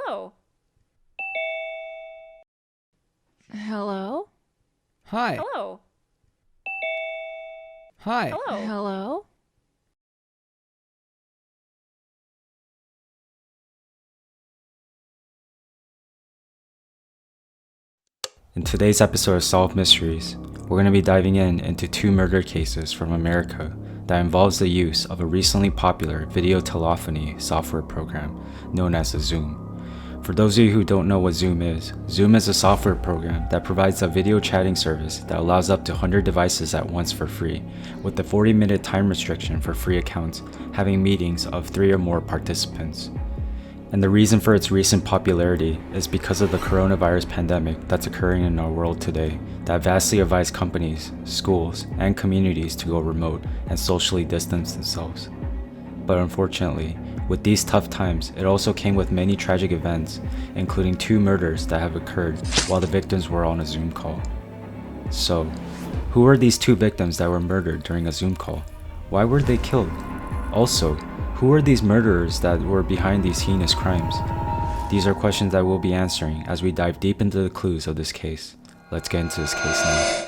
Hello. Hello? Hi. Hello. Hi. Hello. Hello? In today's episode of Solved Mysteries, we're going to be diving into two murder cases from America that involves the use of a recently popular video telephony software program known as Zoom. For those of you who don't know what Zoom is a software program that provides a video chatting service that allows up to 100 devices at once for free, with a 40-minute time restriction for free accounts having meetings of 3 or more participants. And the reason for its recent popularity is because of the coronavirus pandemic that's occurring in our world today that vastly advised companies, schools, and communities to go remote and socially distance themselves. But unfortunately, with these tough times, it also came with many tragic events, including 2 murders that have occurred while the victims were on a Zoom call. So, who were these 2 victims that were murdered during a Zoom call? Why were they killed? Also, who are these murderers that were behind these heinous crimes? These are questions that we'll be answering as we dive deep into the clues of this case. Let's get into this case now.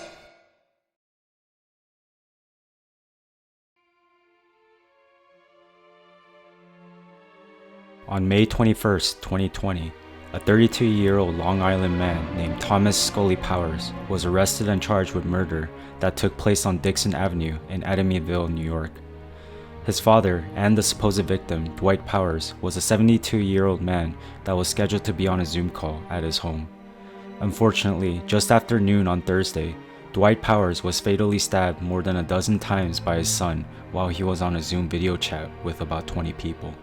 On May 21st, 2020, a 32-year-old Long Island man named Thomas Scully Powers was arrested and charged with murder that took place on Dixon Avenue in Amityville, New York. His father and the supposed victim, Dwight Powers, was a 72-year-old man that was scheduled to be on a Zoom call at his home. Unfortunately, just after noon on Thursday, Dwight Powers was fatally stabbed more than a dozen times by his son while he was on a Zoom video chat with about 20 people.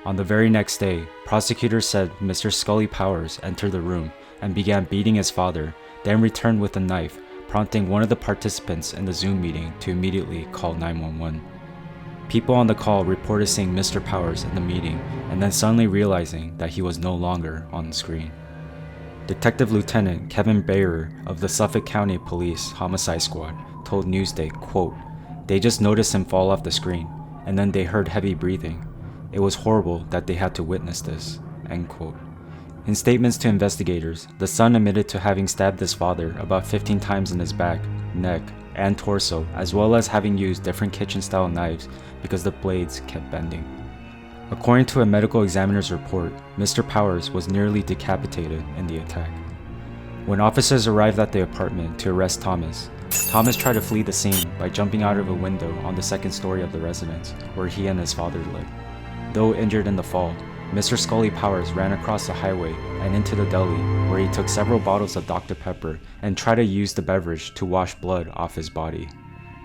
On the very next day, prosecutors said Mr. Scully Powers entered the room and began beating his father, then returned with a knife, prompting one of the participants in the Zoom meeting to immediately call 911. People on the call reported seeing Mr. Powers in the meeting and then suddenly realizing that he was no longer on the screen. Detective Lieutenant Kevin Bayer of the Suffolk County Police Homicide Squad told Newsday, quote, "They just noticed him fall off the screen, and then they heard heavy breathing. It was horrible that they had to witness this," end quote. In statements to investigators, the son admitted to having stabbed his father about 15 times in his back, neck, and torso, as well as having used different kitchen-style knives because the blades kept bending. According to a medical examiner's report, Mr. Powers was nearly decapitated in the attack. When officers arrived at the apartment to arrest Thomas tried to flee the scene by jumping out of a window on the second story of the residence where he and his father lived. Though injured in the fall, Mr. Scully Powers ran across the highway and into the deli where he took several bottles of Dr. Pepper and tried to use the beverage to wash blood off his body.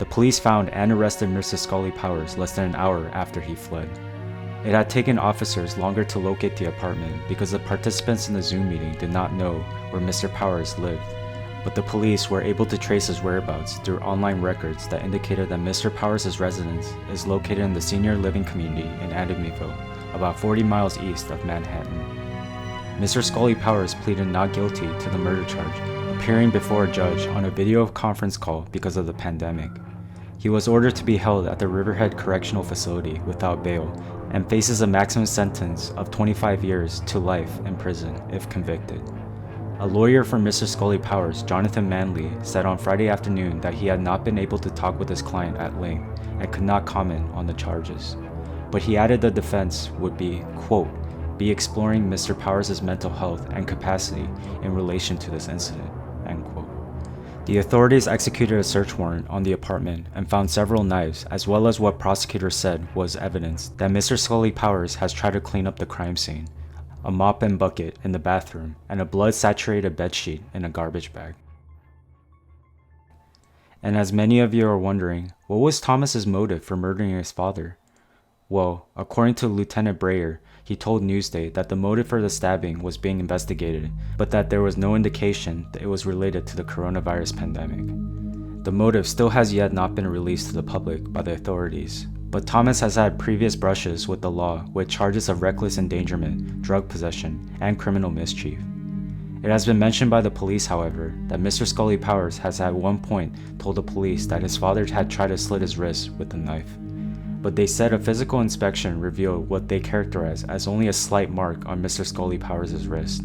The police found and arrested Mr. Scully Powers less than an hour after he fled. It had taken officers longer to locate the apartment because the participants in the Zoom meeting did not know where Mr. Powers lived, but the police were able to trace his whereabouts through online records that indicated that Mr. Powers' residence is located in the senior living community in Amityville, about 40 miles east of Manhattan. Mr. Scully Powers pleaded not guilty to the murder charge, appearing before a judge on a video conference call because of the pandemic. He was ordered to be held at the Riverhead Correctional Facility without bail and faces a maximum sentence of 25 years to life in prison if convicted. A lawyer for Mr. Scully Powers, Jonathan Manley, said on Friday afternoon that he had not been able to talk with his client at length and could not comment on the charges. But he added the defense would be, quote, be exploring Mr. Powers' mental health and capacity in relation to this incident, end quote. The authorities executed a search warrant on the apartment and found several knives, as well as what prosecutors said was evidence that Mr. Scully Powers has tried to clean up the crime scene, a mop and bucket in the bathroom, and a blood-saturated bedsheet in a garbage bag. And as many of you are wondering, what was Thomas's motive for murdering his father? Well, according to Lieutenant Bayer, he told Newsday that the motive for the stabbing was being investigated, but that there was no indication that it was related to the coronavirus pandemic. The motive still has yet not been released to the public by the authorities, but Thomas has had previous brushes with the law with charges of reckless endangerment, drug possession, and criminal mischief. It has been mentioned by the police, however, that Mr. Scully Powers has at one point told the police that his father had tried to slit his wrist with a knife. but they said a physical inspection revealed what they characterized as only a slight mark on Mr. Scully Powers' wrist.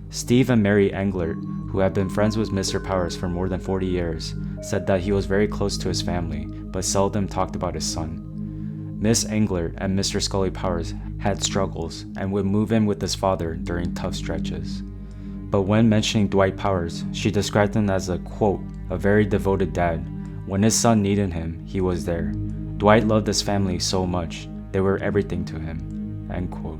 Steve and Mary Englert, who had been friends with Mr. Powers for more than 40 years, said that he was very close to his family, but seldom talked about his son. Miss Englert and Mr. Scully Powers had struggles and would move in with his father during tough stretches. But when mentioning Dwight Powers, she described him as a, quote, a very devoted dad. When his son needed him, he was there. Dwight loved his family so much, they were everything to him, end quote.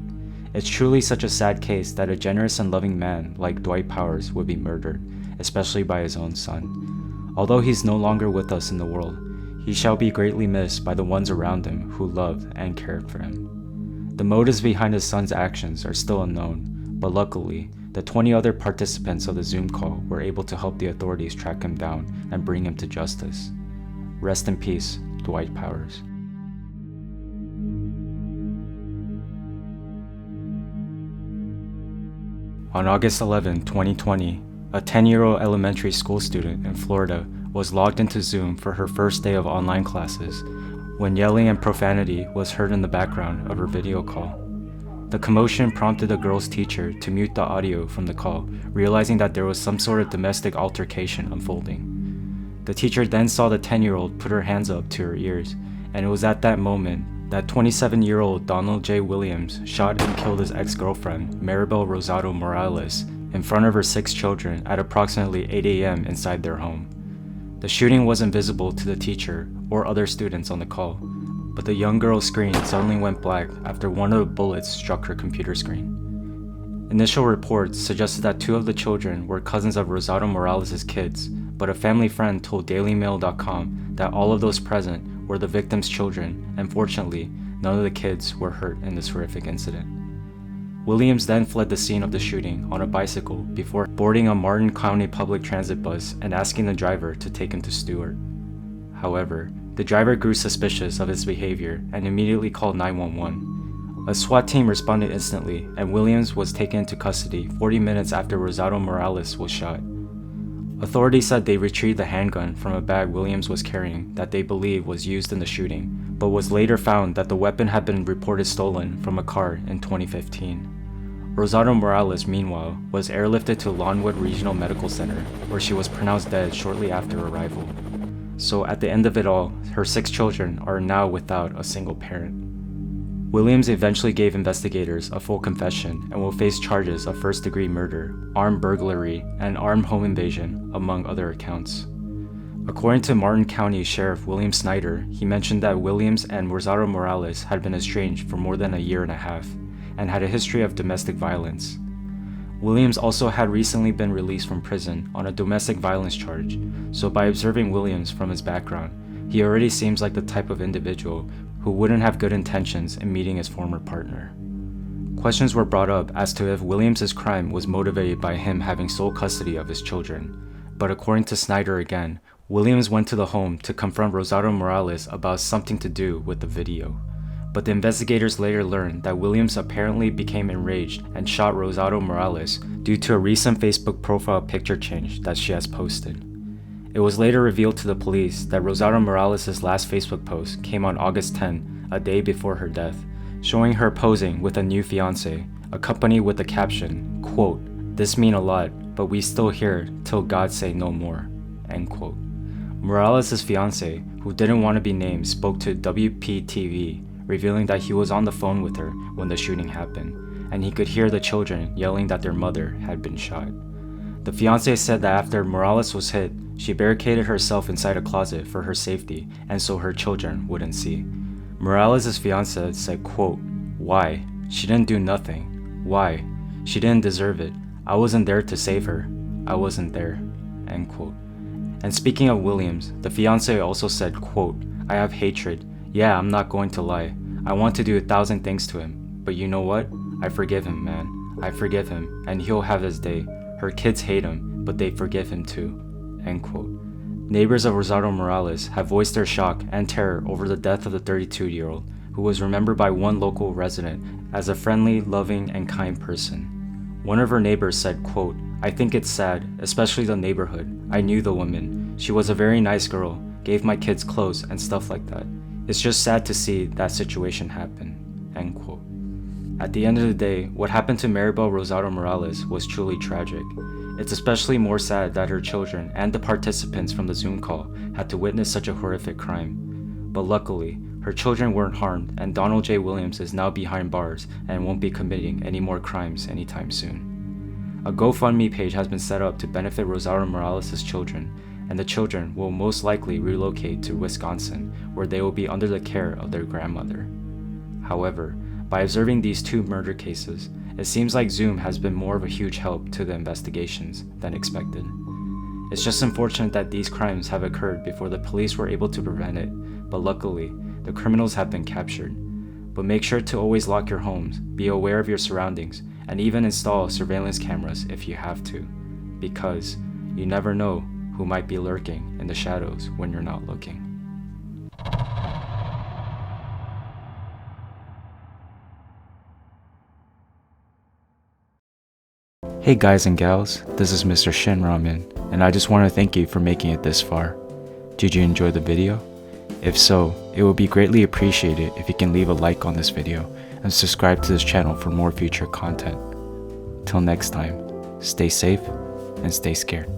It's truly such a sad case that a generous and loving man like Dwight Powers would be murdered, especially by his own son. Although he's no longer with us in the world, he shall be greatly missed by the ones around him who loved and cared for him. The motives behind his son's actions are still unknown, but luckily, the 20 other participants of the Zoom call were able to help the authorities track him down and bring him to justice. Rest in peace, Dwight Powers. On August 11, 2020, a 10-year-old elementary school student in Florida was logged into Zoom for her first day of online classes when yelling and profanity was heard in the background of her video call. The commotion prompted the girl's teacher to mute the audio from the call, realizing that there was some sort of domestic altercation unfolding. The teacher then saw the 10-year-old put her hands up to her ears, and it was at that moment that 27-year-old Donald J. Williams shot and killed his ex-girlfriend, Maribel Rosado Morales, in front of her 6 children at approximately 8 a.m. inside their home. The shooting wasn't visible to the teacher or other students on the call, but the young girl's screen suddenly went black after one of the bullets struck her computer screen. Initial reports suggested that 2 of the children were cousins of Rosado Morales' kids, but a family friend told DailyMail.com that all of those present were the victim's children, and fortunately, none of the kids were hurt in this horrific incident. Williams then fled the scene of the shooting on a bicycle before boarding a Martin County public transit bus and asking the driver to take him to Stewart. However, the driver grew suspicious of his behavior and immediately called 911. A SWAT team responded instantly, and Williams was taken into custody 40 minutes after Rosado Morales was shot. Authorities said they retrieved the handgun from a bag Williams was carrying that they believe was used in the shooting, but was later found that the weapon had been reported stolen from a car in 2015. Rosado Morales, meanwhile, was airlifted to Lawnwood Regional Medical Center, where she was pronounced dead shortly after arrival. So at the end of it all, her 6 children are now without a single parent. Williams eventually gave investigators a full confession and will face charges of first-degree murder, armed burglary, and armed home invasion, among other accounts. According to Martin County Sheriff William Snyder, he mentioned that Williams and Rosado Morales had been estranged for more than a year and a half, and had a history of domestic violence. Williams also had recently been released from prison on a domestic violence charge, so by observing Williams from his background, he already seems like the type of individual who wouldn't have good intentions in meeting his former partner. Questions were brought up as to if Williams' crime was motivated by him having sole custody of his children, but according to Snyder again, Williams went to the home to confront Rosado Morales about something to do with the video. But the investigators later learned that Williams apparently became enraged and shot Rosado Morales due to a recent Facebook profile picture change that she has posted. It was later revealed to the police that Rosado Morales' last Facebook post came on August 10, a day before her death, showing her posing with a new fiancé, accompanied with the caption, quote, "This mean a lot, but we still here till God say no more," end quote. Morales' fiancé, who didn't want to be named, spoke to WPTV, revealing that he was on the phone with her when the shooting happened, and he could hear the children yelling that their mother had been shot. The fiancé said that after Morales was hit, she barricaded herself inside a closet for her safety and so her children wouldn't see. Morales' fiancé said, quote, "Why? She didn't do nothing. Why? She didn't deserve it. I wasn't there to save her. I wasn't there," end quote. And speaking of Williams, the fiancé also said, quote, "I have hatred. Yeah, I'm not going to lie. I want to do 1,000 things to him. But you know what? I forgive him, man. I forgive him, and he'll have his day. Her kids hate him, but they forgive him too," end quote. Neighbors of Rosado Morales have voiced their shock and terror over the death of the 32-year-old, who was remembered by one local resident as a friendly, loving, and kind person. One of her neighbors said, quote, "I think it's sad, especially the neighborhood. I knew the woman. She was a very nice girl, gave my kids clothes and stuff like that. It's just sad to see that situation happen." End quote. At the end of the day, what happened to Maribel Rosado Morales was truly tragic. It's especially more sad that her children and the participants from the Zoom call had to witness such a horrific crime. But luckily, her children weren't harmed, and Donald J. Williams is now behind bars and won't be committing any more crimes anytime soon. A GoFundMe page has been set up to benefit Rosado Morales' children, and the children will most likely relocate to Wisconsin, where they will be under the care of their grandmother. However, by observing these two murder cases, it seems like Zoom has been more of a huge help to the investigations than expected. It's just unfortunate that these crimes have occurred before the police were able to prevent it, but luckily, the criminals have been captured. But make sure to always lock your homes, be aware of your surroundings, and even install surveillance cameras if you have to, because you never know who might be lurking in the shadows when you're not looking. Hey guys and gals, this is Mr. Shin Ramen, and I just want to thank you for making it this far. Did you enjoy the video? If so, it would be greatly appreciated if you can leave a like on this video and subscribe to this channel for more future content. Till next time, stay safe and stay scared.